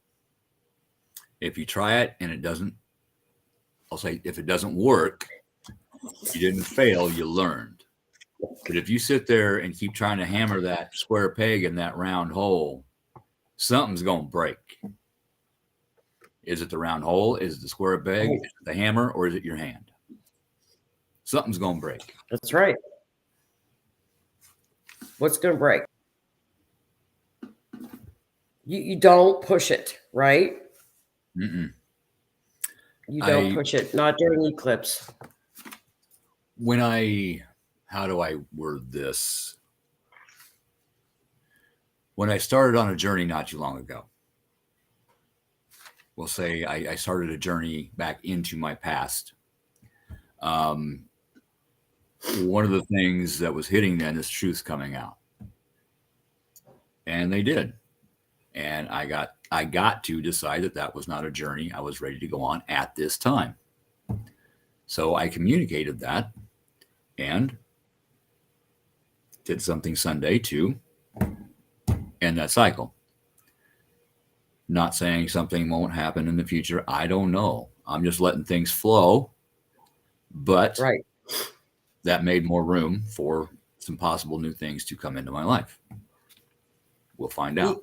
If you try it and it doesn't, I'll say if it doesn't work, you didn't fail, you learned. But if you sit there and keep trying to hammer that square peg in that round hole, something's going to break. Is it the round hole? Is it the square peg? Is it the hammer? Or is it your hand? Something's going to break. That's right. What's going to break? You don't push it, right? Mm-mm. You don't push it, not during eclipse. How do I word this? When I started on a journey not too long ago, we'll say I started a journey back into my past. One of the things that was hitting then is truth coming out. And they did. And I got to decide that was not a journey I was ready to go on at this time. So I communicated that and did something Sunday to end that cycle. Not saying something won't happen in the future. I don't know. I'm just letting things flow. But that made more room for some possible new things to come into my life. We'll find out.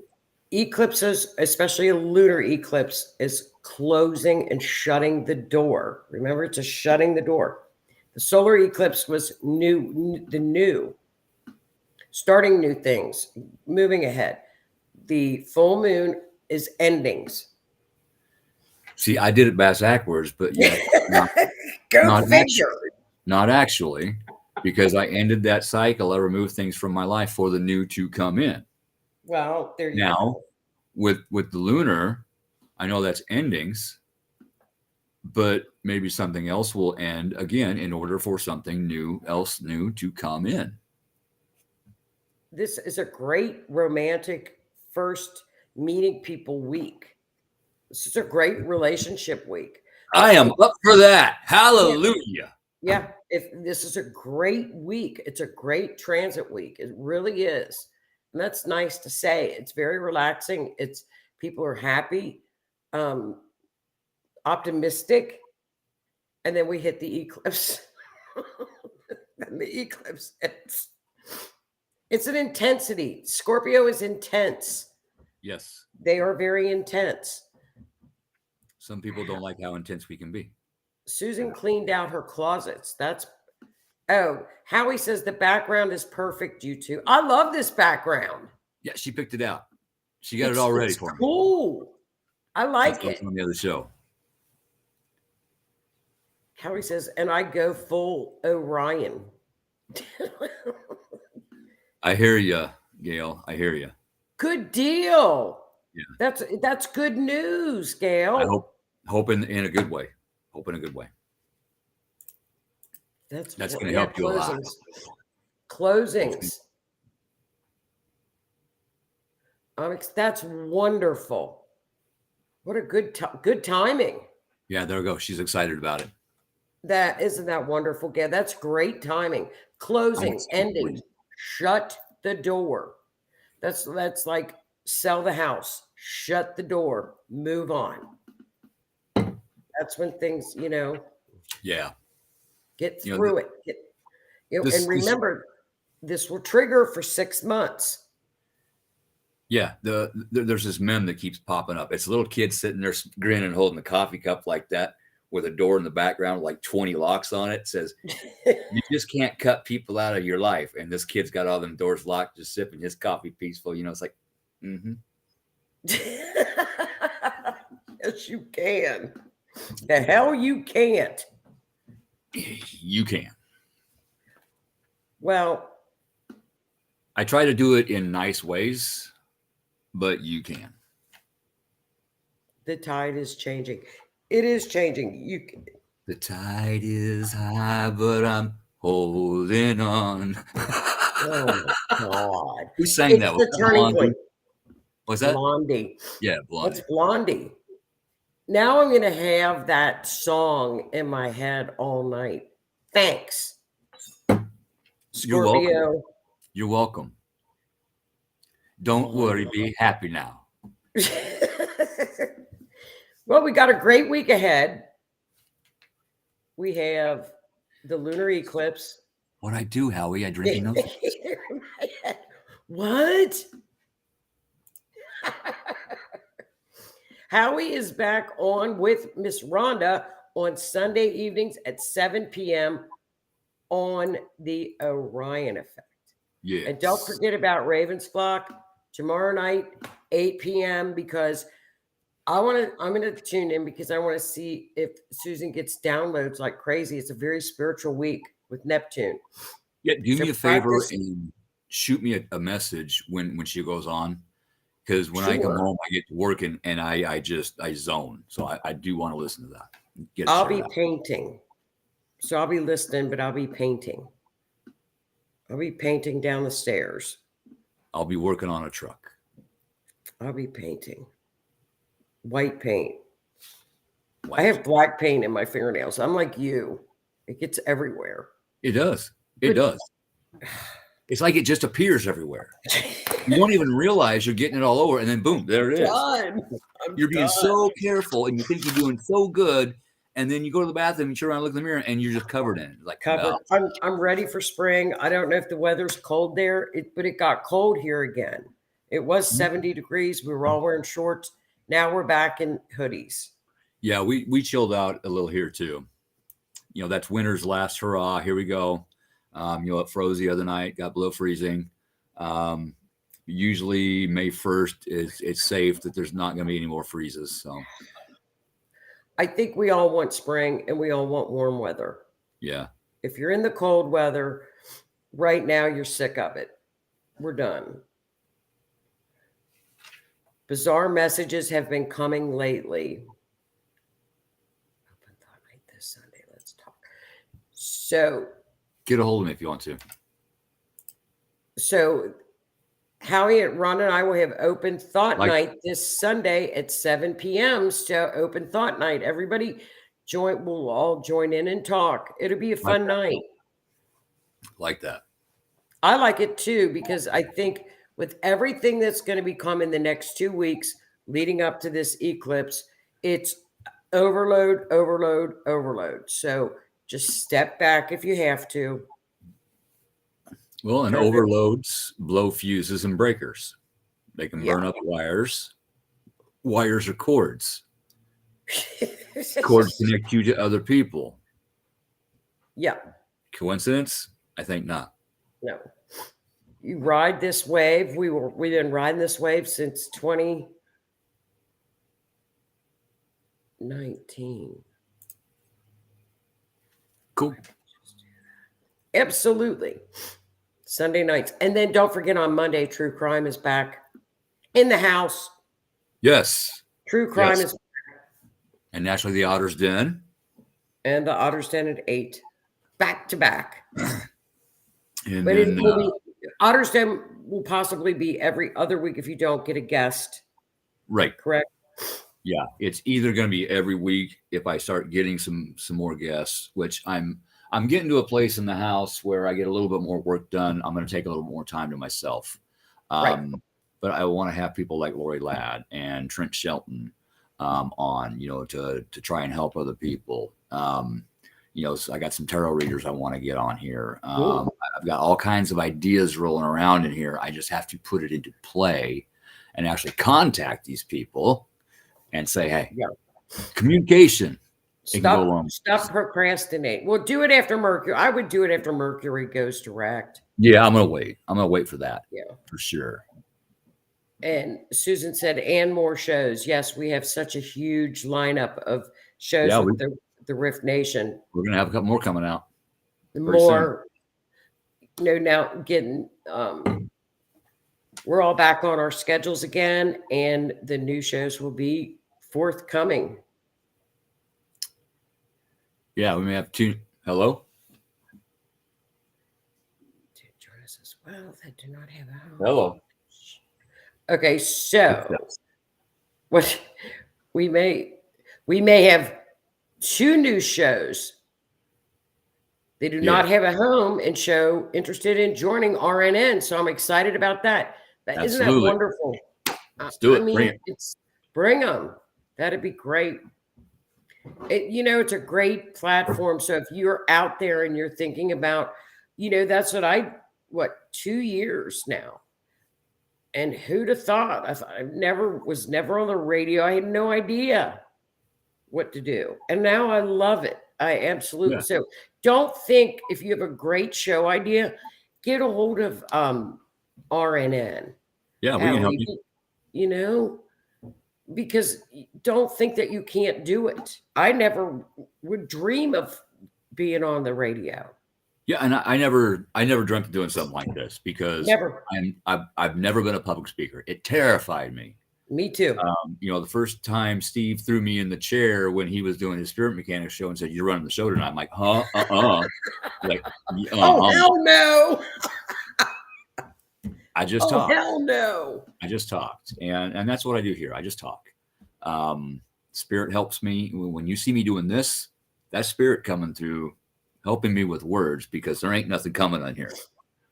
Eclipses, especially a lunar eclipse, is closing and shutting the door. Remember, it's shutting the door. The solar eclipse was new, starting new things, moving ahead. The full moon is endings. See, I did it backwards, but yeah, not actually, because I ended that cycle. I removed things from my life for the new to come in. Well, there you now, go. With the lunar, I know that's endings, but maybe something else will end again in order for something new to come in. This is a great romantic first meeting people week. This is a great relationship week. I am up for that. Hallelujah. Yeah. if this is a great week. It's a great transit week. It really is. And that's nice to say. It's very relaxing. It's people are happy, um, optimistic, and then we hit the eclipse. And the eclipse it's an intensity. Scorpio is intense. Yes. They are very intense. Some people don't like how intense we can be. Susan cleaned out her closets. Howie says the background is perfect, you two. I love this background. Yeah, she picked it out. She got it all ready for me. Cool. I like it. On the other show. Howie says, and I go full Orion. I hear you, Gail. I hear you. Good deal. Yeah. That's good news, Gail. I hope in a good way. Hope in a good way. That's going to help you a lot. Closings. That's wonderful. What a good timing. Yeah, there we go. She's excited about it. Isn't that wonderful, Gail? That's great timing. Closing, ending, shut the door. That's like sell the house, shut the door, move on. That's when things, Yeah. Get through it. And remember, this will trigger for 6 months. Yeah, there's this meme that keeps popping up. It's a little kid sitting there grinning, holding the coffee cup like that, with a door in the background, like 20 locks on it. It says, "You just can't cut people out of your life." And this kid's got all them doors locked, just sipping his coffee peaceful. It's like, Yes, you can. The hell you can't. You can. Well, I try to do it in nice ways, but you can. The tide is changing. It is changing. The tide is high, but I'm holding on. Oh my God! Who sang that? The turning point. Was that Blondie? Yeah, Blondie. That's Blondie. Now I'm going to have that song in my head all night. Thanks, Scorpio. You're welcome. Don't worry. Be happy now. Well, we got a great week ahead. We have the lunar eclipse. What I do, Howie? I drink enough. What? Howie is back on with Miss Rhonda on Sunday evenings at 7 p.m. on the Orion Effect. Yeah. And don't forget about Raven's Flock tomorrow night, 8 p.m. because I'm going to tune in because I want to see if Susan gets downloads like crazy. It's a very spiritual week with Neptune. Yeah, do me a favor and shoot me a message when she goes on. Because when I come home, I get to work and I zone. So I do want to listen to that. I'll be painting. So I'll be listening, but I'll be painting. I'll be painting down the stairs. I'll be working on a truck. I'll be painting. White paint. I have black paint in my fingernails. I'm like you. It gets everywhere. It does. It does. It's like it just appears everywhere. You don't even realize you're getting it all over, and then boom, there it is. You're being so careful, and you think you're doing so good, and then you go to the bathroom, you turn around, look in the mirror, and you're just covered in it. Like covered. No. I'm ready for spring. I don't know if the weather's cold there, but it got cold here again. It was 70 degrees. We were all wearing shorts. Now we're back in hoodies. Yeah, we chilled out a little here too. That's winter's last hurrah. Here we go. It froze the other night, got below freezing. Usually May 1st it's safe that there's not going to be any more freezes. So I think we all want spring and we all want warm weather. Yeah. If you're in the cold weather right now, you're sick of it. We're done. Bizarre messages have been coming lately. Open thought night this Sunday. Let's talk. So get a hold of me if you want to. So Howie and Ron and I will have open thought night this Sunday at 7 p.m. So open thought night. Everybody We'll all join in and talk. It'll be a fun night. Like that. I like it too, because I think with everything that's going to be coming the next 2 weeks leading up to this eclipse, it's overload, overload, overload. So just step back if you have to. Well, and overloads blow fuses and breakers. They can burn up wires. Wires are cords. Cords connect you to other people. Yeah. Coincidence? I think not. No. You ride this wave. We've been riding this wave since 2019. Cool. Absolutely. Sunday nights. And then don't forget, on Monday, True Crime is back in the house. Yes. True Crime is back. And naturally, the Otter's Den. And the Otter's Den at 8. Back to back. And but then, Otter's Den will possibly be every other week if you don't get a guest. Right. Correct? Yeah. It's either going to be every week if I start getting some more guests, which I'm getting to a place in the house where I get a little bit more work done. I'm going to take a little more time to myself. Right. But I want to have people like Lori Ladd and Trent Shelton on, to try and help other people. So I got some tarot readers I want to get on here. I've got all kinds of ideas rolling around in here. I just have to put it into play and actually contact these people and say, hey, communication. Stop procrastinating. Well, do it after Mercury. I would do it after Mercury goes direct. Yeah, I'm going to wait. I'm going to wait for that. Yeah. For sure. And Susan said, and more shows. Yes, we have such a huge lineup of shows with the R.I.F.T Nation. We're going to have a couple more coming out. More, now getting, we're all back on our schedules again, and the new shows will be forthcoming. Yeah, we may have two. Hello? Join us as well that do not have a home. Hello. Okay, so what we may have 2 new shows. They do not have a home and show interested in joining RNN, so I'm excited about that. Isn't that wonderful? Let's do it. Bring them. That'd be great. It's a great platform. So if you're out there and you're thinking about, that's what 2 years now. And who'd have thought? I was never on the radio. I had no idea what to do. And now I love it. I absolutely. So don't think, if you have a great show idea, get a hold of RNN. Yeah, we can help you. Because don't think that you can't do it. I never would dream of being on the radio. Yeah, and I never dreamt of doing something like this because I've never been a public speaker. It terrified me. Me too. The first time Steve threw me in the chair when he was doing his Spirit Mechanics show and said, "You're running the show tonight." I'm like, "Huh? Oh hell no!" I just talked. Hell no! I just talked, and that's what I do here. I just talk. Spirit helps me. When you see me doing this, that's Spirit coming through, helping me with words, because there ain't nothing coming on here.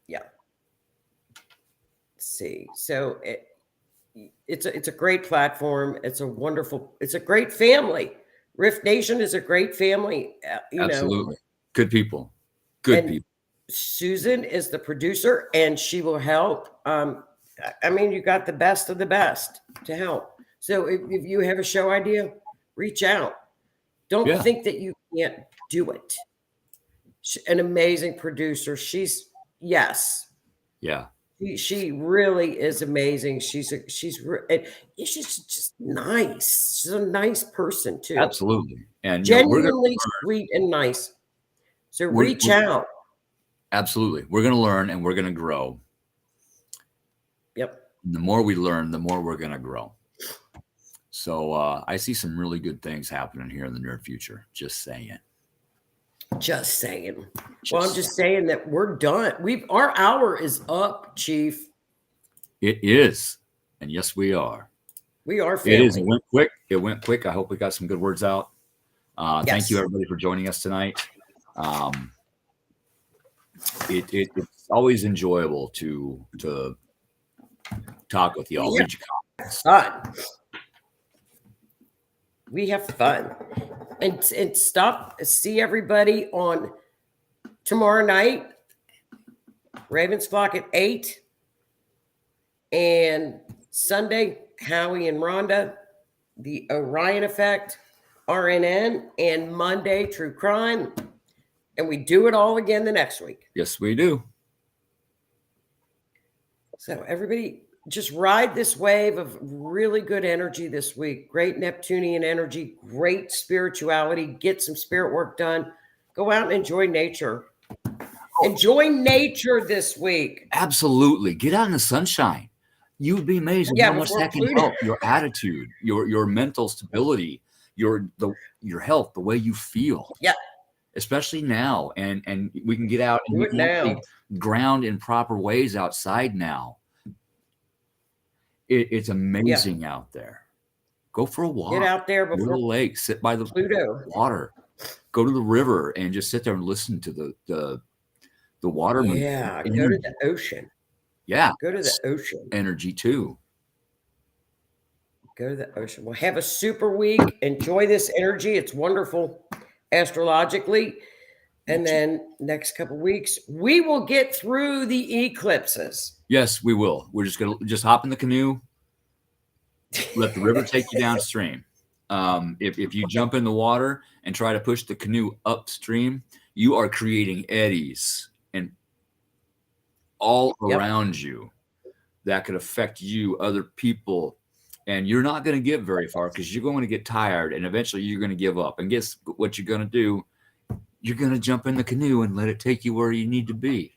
Yeah. Let's see, so it's a great platform. It's a great family. R.I.F.T Nation is a great family. Absolutely. Good people. Good people. Susan is the producer, and she will help. You got the best of the best to help. So if you have a show idea, reach out. Don't think that you can't do it. An amazing producer. Yeah. She really is amazing. She's just nice. She's a nice person too. Absolutely. And genuinely sweet and nice. So reach out. Absolutely. We're going to learn and we're going to grow. Yep. And the more we learn, the more we're going to grow. So I see some really good things happening here in the near future. Just saying. Well, I'm just saying that we're done. Our hour is up, Chief. It is. And yes, we are. We are family. It is. It went quick. I hope we got some good words out. Thank you, everybody, for joining us tonight. It's always enjoyable to talk with y'all. Read your comments. Fun. We have fun. And see everybody on tomorrow night, Ravens Flock at 8. And Sunday, Howie and Rhonda, the Orion Effect, RNN, and Monday, True Crime. And we do it all again the next week. Yes, we do. So everybody just ride this wave of really good energy this week. Great Neptunian energy, great spirituality. Get some spirit work done. Go out and enjoy nature. Enjoy nature this week. Absolutely. Get out in the sunshine. You would be amazed how much that can help your attitude, your mental stability, your health, the way you feel. Yeah. Especially now. And we can get out and ground in proper ways outside now. It's amazing out there. Go for a walk. Get out there before the lake. Sit by the water. Go to the river and just sit there and listen to the water. Yeah. Go to the ocean. Yeah. Go to the ocean. Energy too. Go to the ocean. Well, have a super week. Enjoy this energy. It's wonderful astrologically. And then next couple of weeks, we will get through the eclipses. Yes, we will. We're just going to hop in the canoe. Let the river take you downstream. If you jump in the water and try to push the canoe upstream, you are creating eddies and all around you that could affect you, other people, and you're not going to get very far because you're going to get tired and eventually you're going to give up. And guess what you're going to do? You're going to jump in the canoe and let it take you where you need to be.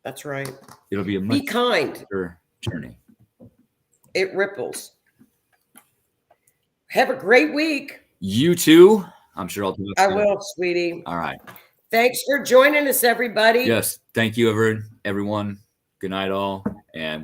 That's right. It'll be a much better journey. It ripples. Have a great week. You too. I'm sure I'll do it. I will, sweetie. All right. Thanks for joining us, everybody. Yes. Thank you, everyone. Good night, all. And